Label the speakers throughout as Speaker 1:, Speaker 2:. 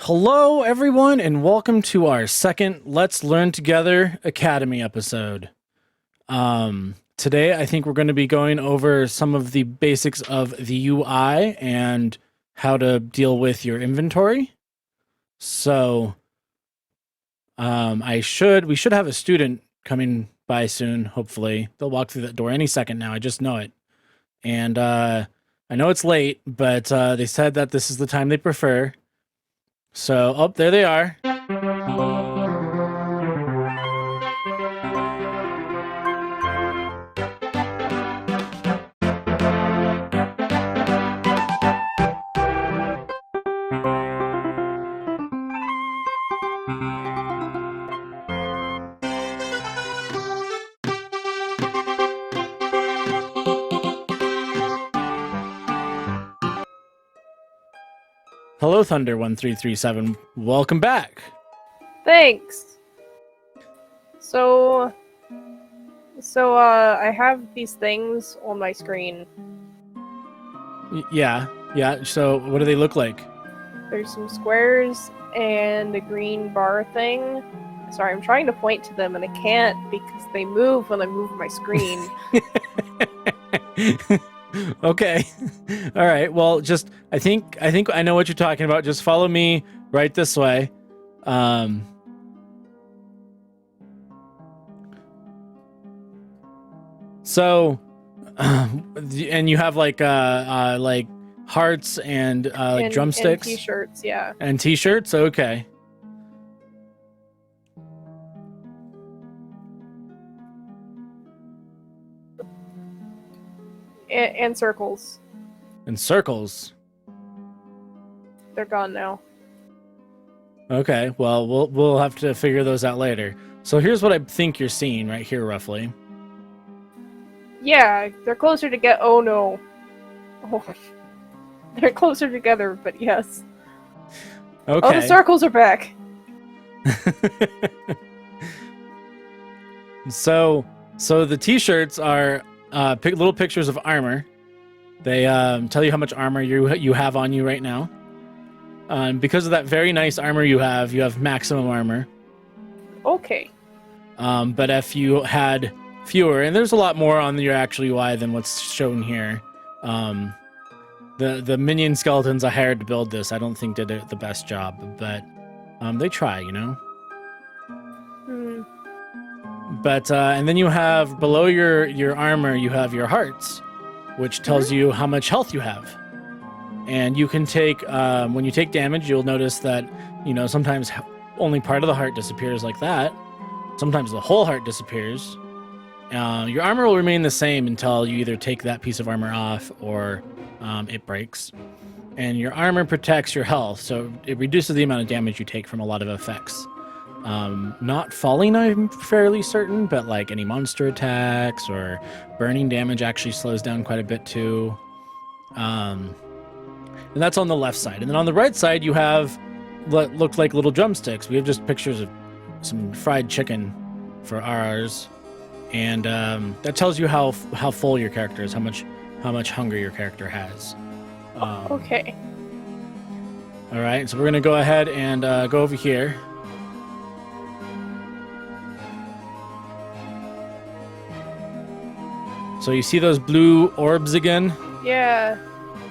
Speaker 1: Hello, everyone, and welcome to our second Let's Learn Together Academy episode. Today, I think we're going to be going over some of the basics of the UI and how to deal with your inventory. So, we should have a student coming by soon, hopefully. They'll walk through that door any second now, I just know it. And I know it's late, but they said that this is the time they prefer. So, oh, there they are. Hello, Thunder1337. Welcome back.
Speaker 2: Thanks. So I have these things on my screen.
Speaker 1: Yeah. So, what do they look like?
Speaker 2: There's some squares and a green bar thing. Sorry, I'm trying to point to them and I can't because they move when I move my screen.
Speaker 1: Okay. All right. Well, I think I know what you're talking about. Just follow me right this way. So, and you have like hearts and like drumsticks
Speaker 2: and t-shirts, yeah.
Speaker 1: And t-shirts. Okay.
Speaker 2: And circles.
Speaker 1: And circles.
Speaker 2: They're gone now.
Speaker 1: Okay, well, we'll have to figure those out later. So here's what I think you're seeing right here, roughly.
Speaker 2: Yeah, they're closer to get. Oh no. Oh. They're closer together, but yes.
Speaker 1: Okay.
Speaker 2: Oh, the circles are back.
Speaker 1: So the t-shirts are little pictures of armor. They tell you how much armor you have on you right now. Because of that very nice armor you have maximum armor.
Speaker 2: Okay.
Speaker 1: But if you had fewer, and there's a lot more on your actual UI than what's shown here. The minion skeletons I hired to build this, I don't think did the best job, but they try, you know. But and then you have below your armor, you have your hearts, which tells you how much health you have. And you can take when you take damage, you'll notice that sometimes only part of the heart disappears like that. Sometimes the whole heart disappears. Your armor will remain the same until you either take that piece of armor off or it breaks. And your armor protects your health, so it reduces the amount of damage you take from a lot of effects. Not falling, I'm fairly certain, but like any monster attacks or burning damage actually slows down quite a bit too. And that's on the left side. And then on the right side, you have what look like little drumsticks. We have just pictures of some fried chicken for ours. And that tells you how full your character is, how much hunger your character has.
Speaker 2: Okay.
Speaker 1: All right, so we're going to go ahead and go over here. So you see those blue orbs again?
Speaker 2: Yeah.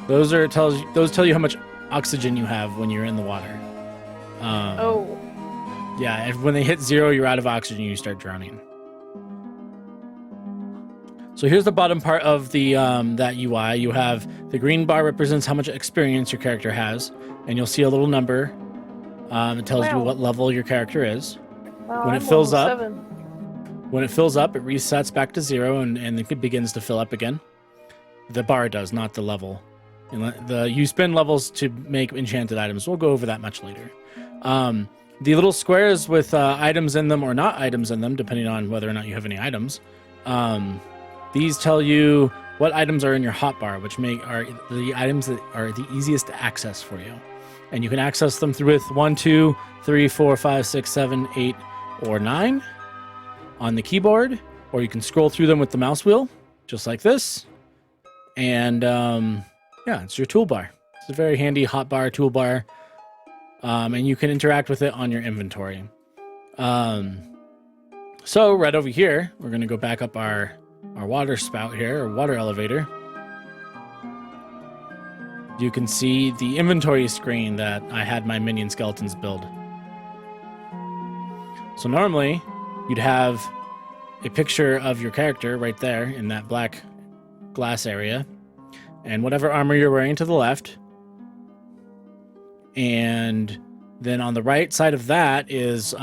Speaker 1: Those tell you how much oxygen you have when you're in the water.
Speaker 2: Oh.
Speaker 1: Yeah, and when they hit 0, you're out of oxygen, you start drowning. So here's the bottom part of the that UI. You have the green bar represents how much experience your character has, and you'll see a little number. It tells you what level your character is.
Speaker 2: Wow,
Speaker 1: When
Speaker 2: I'm
Speaker 1: it fills
Speaker 2: level
Speaker 1: up,
Speaker 2: 7.
Speaker 1: When it fills up, it resets back to 0, and it begins to fill up again. The bar does, not the level. You spend levels to make enchanted items. We'll go over that much later. The little squares with items in them or not items in them, depending on whether or not you have any items, these tell you what items are in your hotbar, which are the items that are the easiest to access for you. And you can access them with 1, 2, 3, 4, 5, 6, 7, 8, or 9 on the keyboard, or you can scroll through them with the mouse wheel, just like this. And yeah, it's your toolbar. It's a very handy hotbar toolbar. and you can interact with it on your inventory. So right over here, we're going to go back up our water spout here, or water elevator. You can see the inventory screen that I had my minion skeletons build. So normally, you'd have a picture of your character right there in that black glass area, and whatever armor you're wearing to the left. And then on the right side of that is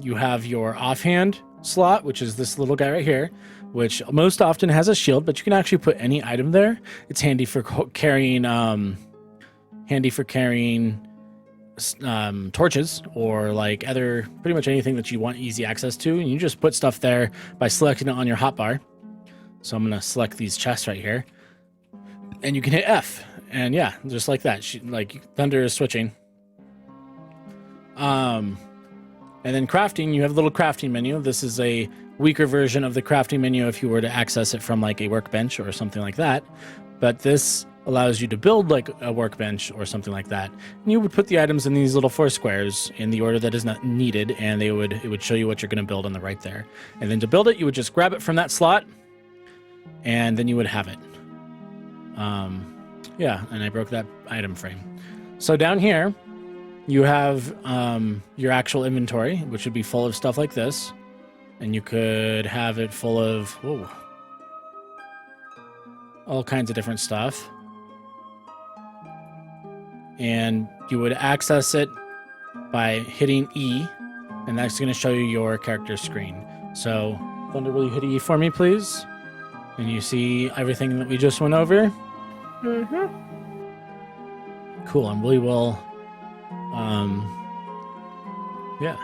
Speaker 1: you have your offhand slot, which is this little guy right here, which most often has a shield, but you can actually put any item there. It's handy for carrying torches, or like pretty much anything that you want easy access to, and you just put stuff there by selecting it on your hotbar. So I'm gonna select these chests right here, and you can hit F, and yeah, just like that. Like Thunder is switching. And then crafting, you have a little crafting menu. This is a weaker version of the crafting menu if you were to access it from like a workbench or something like that. But this allows you to build like a workbench or something like that. And you would put the items in these little 4 squares in the order that is not needed, and it would show you what you're going to build on the right there. And then to build it, you would just grab it from that slot, and then you would have it. Yeah, and I broke that item frame. So down here, you have your actual inventory, which would be full of stuff like this. And you could have it full of all kinds of different stuff. And you would access it by hitting E, and that's going to show you your character screen. So, Thunder, will you hit E for me, please? And you see everything that we just went over?
Speaker 2: Mm-hmm.
Speaker 1: Cool, and we will... yeah.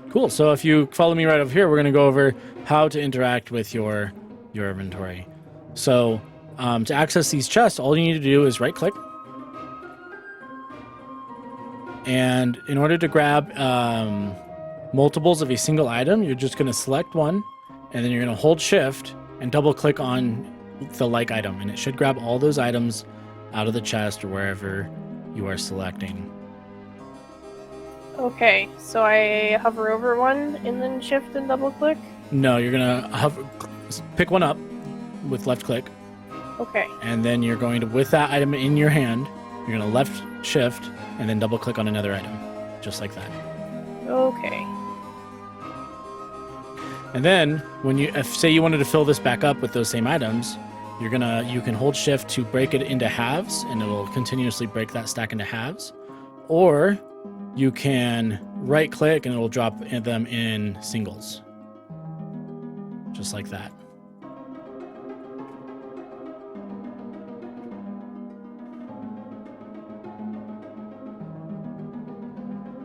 Speaker 1: Cool, so if you follow me right over here, we're going to go over how to interact with your inventory. So, to access these chests, all you need to do is right-click. And in order to grab multiples of a single item, you're just going to select one, and then you're going to hold Shift and double-click on the like item, and it should grab all those items out of the chest or wherever you are selecting.
Speaker 2: Okay, so I hover over one and then shift and double click?
Speaker 1: No, you're going to pick one up with left click.
Speaker 2: Okay.
Speaker 1: And then you're going to, with that item in your hand, you're going to left shift and then double click on another item. Just like that.
Speaker 2: Okay.
Speaker 1: And then when if say you wanted to fill this back up with those same items, you can hold shift to break it into halves, and it'll continuously break that stack into halves. Or you can right click and it'll drop them in singles. Just like that.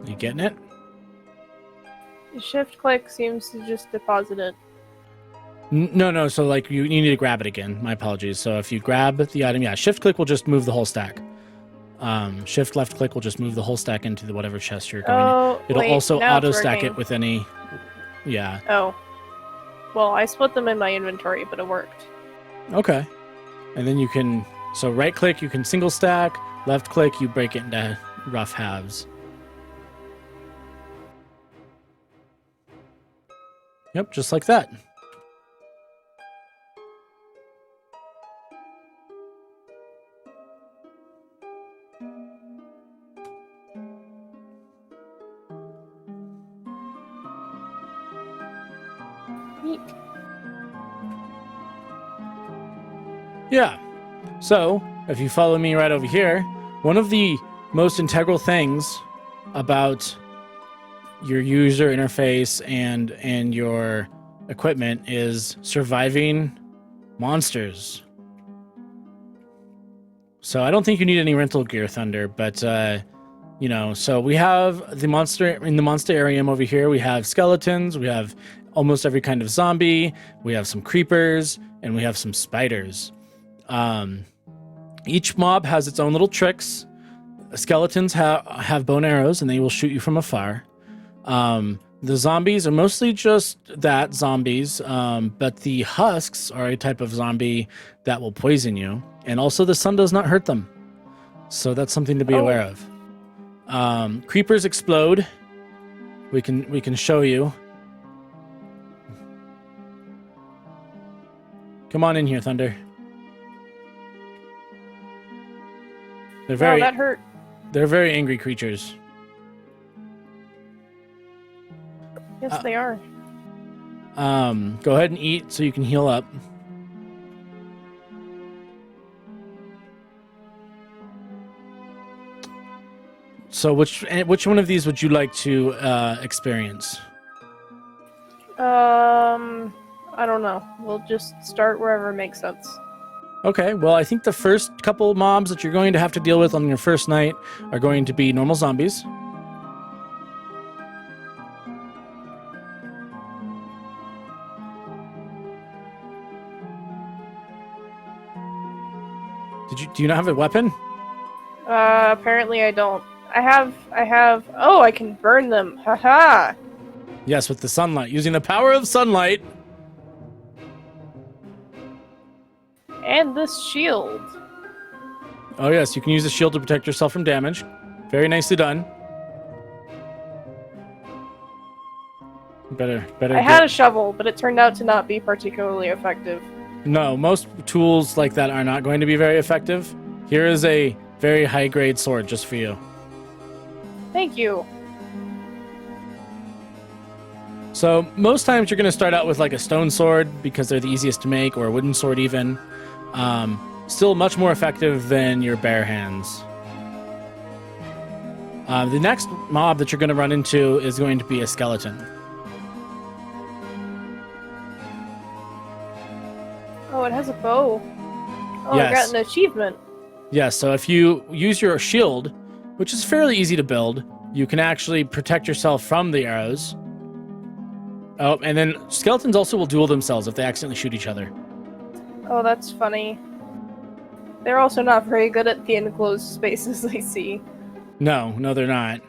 Speaker 1: You getting it?
Speaker 2: The shift click seems to just deposit it.
Speaker 1: No. So like you need to grab it again. My apologies. So if you grab the item, yeah, shift click will just move the whole stack. Shift left click will just move the whole stack into whatever chest you're going.
Speaker 2: Oh,
Speaker 1: It'll
Speaker 2: wait,
Speaker 1: also
Speaker 2: now
Speaker 1: auto
Speaker 2: it's
Speaker 1: stack
Speaker 2: working.
Speaker 1: it with any. Yeah.
Speaker 2: Oh. Well, I split them in my inventory, but it worked.
Speaker 1: Okay. And then you can, so right click, you can single stack. Left click, you break it into rough halves. Yep, just like that.
Speaker 2: Neat.
Speaker 1: Yeah. So, if you follow me right over here, one of the most integral things about your user interface and your equipment is surviving monsters. So I don't think you need any rental gear, Thunder, but so we have the monster in the monsterarium over here. We have skeletons, we have almost every kind of zombie, we have some creepers, and we have some spiders. Each mob has its own little tricks. Skeletons have bow and arrows, and they will shoot you from afar. The zombies are mostly just that, zombies, but the husks are a type of zombie that will poison you, and also the sun does not hurt them. So that's something to be aware of. Creepers explode. We can show you. Come on in here, Thunder.
Speaker 2: That hurt.
Speaker 1: They're very angry creatures.
Speaker 2: Yes, they are.
Speaker 1: Go ahead and eat so you can heal up. So which one of these would you like to experience?
Speaker 2: I don't know. We'll just start wherever makes sense.
Speaker 1: Okay, well, I think the first couple mobs that you're going to have to deal with on your first night are going to be normal zombies. Do you not have a weapon?
Speaker 2: Apparently I don't. I have. Oh, I can burn them. Haha.
Speaker 1: Yes, with the sunlight, using the power of sunlight.
Speaker 2: And this shield.
Speaker 1: Oh yes, you can use the shield to protect yourself from damage. Very nicely done. Better.
Speaker 2: I had a shovel, but it turned out to not be particularly effective.
Speaker 1: No, most tools like that are not going to be very effective. Here is a very high-grade sword just for you.
Speaker 2: Thank you.
Speaker 1: So most times you're going to start out with like a stone sword because they're the easiest to make, or a wooden sword even. Still much more effective than your bare hands. The next mob that you're going to run into is going to be a skeleton.
Speaker 2: Oh, it has a bow. Oh,
Speaker 1: Yes.
Speaker 2: I got an achievement.
Speaker 1: Yes, so if you use your shield, which is fairly easy to build, you can actually protect yourself from the arrows. Oh, and then skeletons also will duel themselves if they accidentally shoot each other.
Speaker 2: Oh, that's funny. They're also not very good at the enclosed spaces I see.
Speaker 1: No, they're not.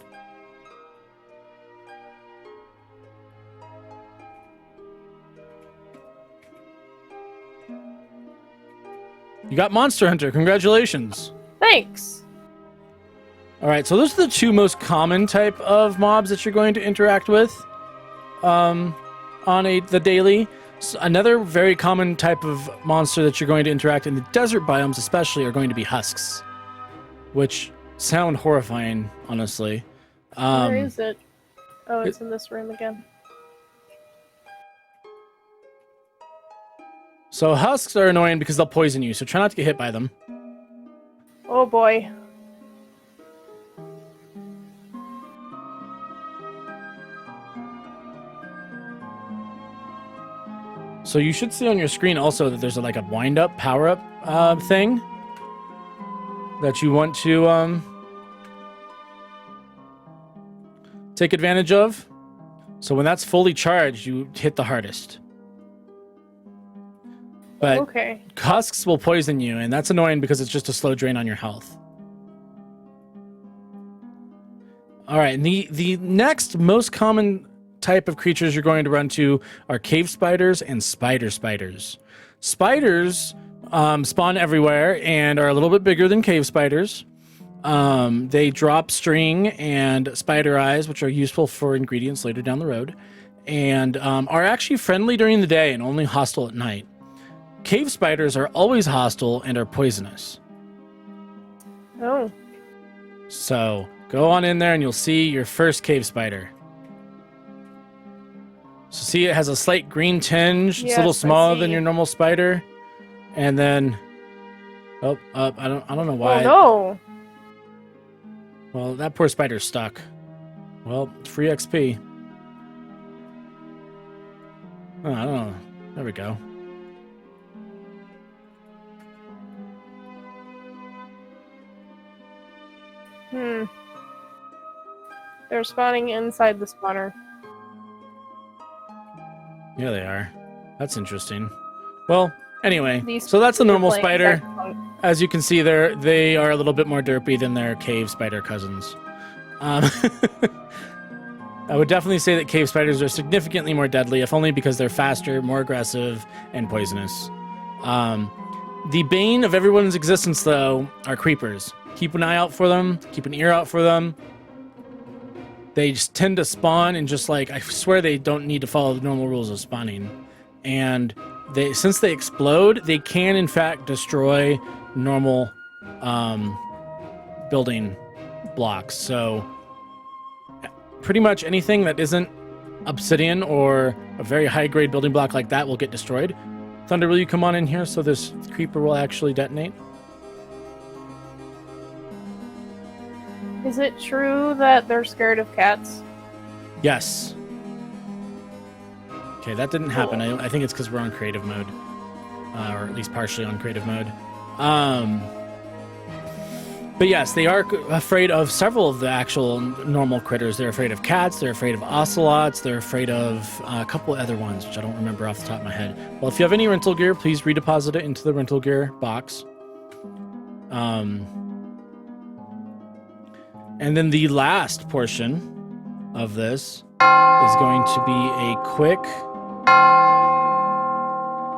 Speaker 1: You got Monster Hunter. Congratulations.
Speaker 2: Thanks.
Speaker 1: All right, so those are the two most common type of mobs that you're going to interact with on the daily. So another very common type of monster that you're going to interact in the desert biomes especially are going to be husks, which sound horrifying, honestly.
Speaker 2: Where is it? Oh, it's in this room again.
Speaker 1: So husks are annoying because they'll poison you, so try not to get hit by them.
Speaker 2: Oh boy.
Speaker 1: So you should see on your screen also that there's like a wind-up, power-up thing that you want to take advantage of. So when that's fully charged, you hit the hardest. But
Speaker 2: Okay.
Speaker 1: husks will poison you, and that's annoying because it's just a slow drain on your health. All right, and the next most common type of creatures you're going to run to are cave spiders and spiders. Spiders spawn everywhere and are a little bit bigger than cave spiders. They drop string and spider eyes, which are useful for ingredients later down the road, and are actually friendly during the day and only hostile at night. Cave spiders are always hostile and are poisonous.
Speaker 2: Oh.
Speaker 1: So go on in there and you'll see your first cave spider. So see, it has a slight green tinge. It's a little
Speaker 2: Yes, I
Speaker 1: smaller
Speaker 2: see.
Speaker 1: than your normal spider. And then, I don't know why.
Speaker 2: Oh no.
Speaker 1: Well, that poor spider's stuck. Well, free XP. Oh, I don't know. There we go.
Speaker 2: They're spawning inside the spawner.
Speaker 1: Yeah, they are. That's interesting. Well, anyway,
Speaker 2: These
Speaker 1: so that's a
Speaker 2: people
Speaker 1: normal
Speaker 2: playing
Speaker 1: spider.
Speaker 2: Cyberpunk.
Speaker 1: As you can see, they are a little bit more derpy than their cave spider cousins. I would definitely say that cave spiders are significantly more deadly, if only because they're faster, more aggressive, and poisonous. The bane of everyone's existence, though, are creepers. keep an eye out for them, keep an ear out for them. They just tend to spawn and just like, I swear they don't need to follow the normal rules of spawning. And since they explode, they can in fact destroy normal building blocks. So pretty much anything that isn't obsidian or a very high grade building block like that will get destroyed. Thunder, will you come on in here so this creeper will actually detonate?
Speaker 2: Is it true that they're scared of cats?
Speaker 1: Yes. Okay, that didn't happen. I think it's because we're on creative mode. Or at least partially on creative mode. But yes, they are afraid of several of the actual normal critters. They're afraid of cats, they're afraid of ocelots, they're afraid of a couple other ones, which I don't remember off the top of my head. Well, if you have any rental gear, please redeposit it into the rental gear box. And then the last portion of this is going to be a quick...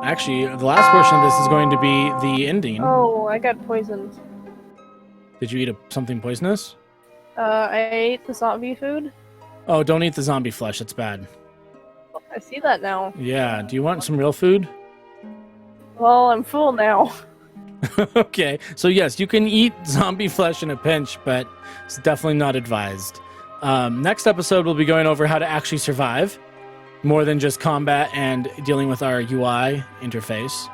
Speaker 1: Actually, the last portion of this is going to be the ending.
Speaker 2: Oh, I got poisoned.
Speaker 1: Did you eat something poisonous?
Speaker 2: I ate the zombie food.
Speaker 1: Oh, don't eat the zombie flesh. It's bad.
Speaker 2: I see that now.
Speaker 1: Yeah. Do you want some real food?
Speaker 2: Well, I'm full now.
Speaker 1: Okay. So yes, you can eat zombie flesh in a pinch, but it's definitely not advised. Next episode, we'll be going over how to actually survive more than just combat and dealing with our UI interface.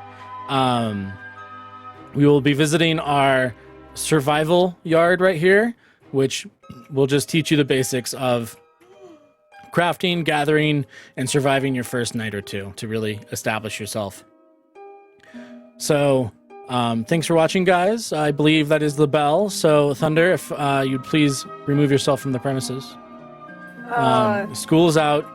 Speaker 1: We will be visiting our survival yard right here, which will just teach you the basics of crafting, gathering, and surviving your first night or two to really establish yourself. So thanks for watching, guys. I believe that is the bell. So Thunder, if you'd please remove yourself from the premises. School is out.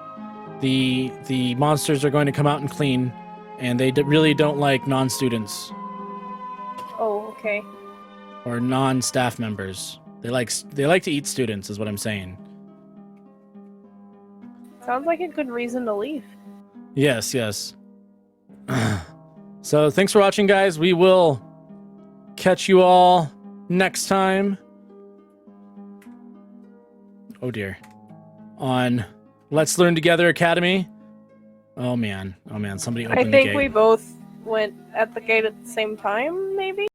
Speaker 1: The monsters are going to come out and clean, and they really don't like non-students.
Speaker 2: Oh, okay.
Speaker 1: Or non-staff members. They like to eat students, is what I'm saying.
Speaker 2: Sounds like a good reason to leave.
Speaker 1: Yes, yes. So thanks for watching, guys. We will catch you all next time. Oh dear. On Let's Learn Together Academy. Oh man. Somebody opened the gate.
Speaker 2: I think we both went at the gate at the same time, maybe?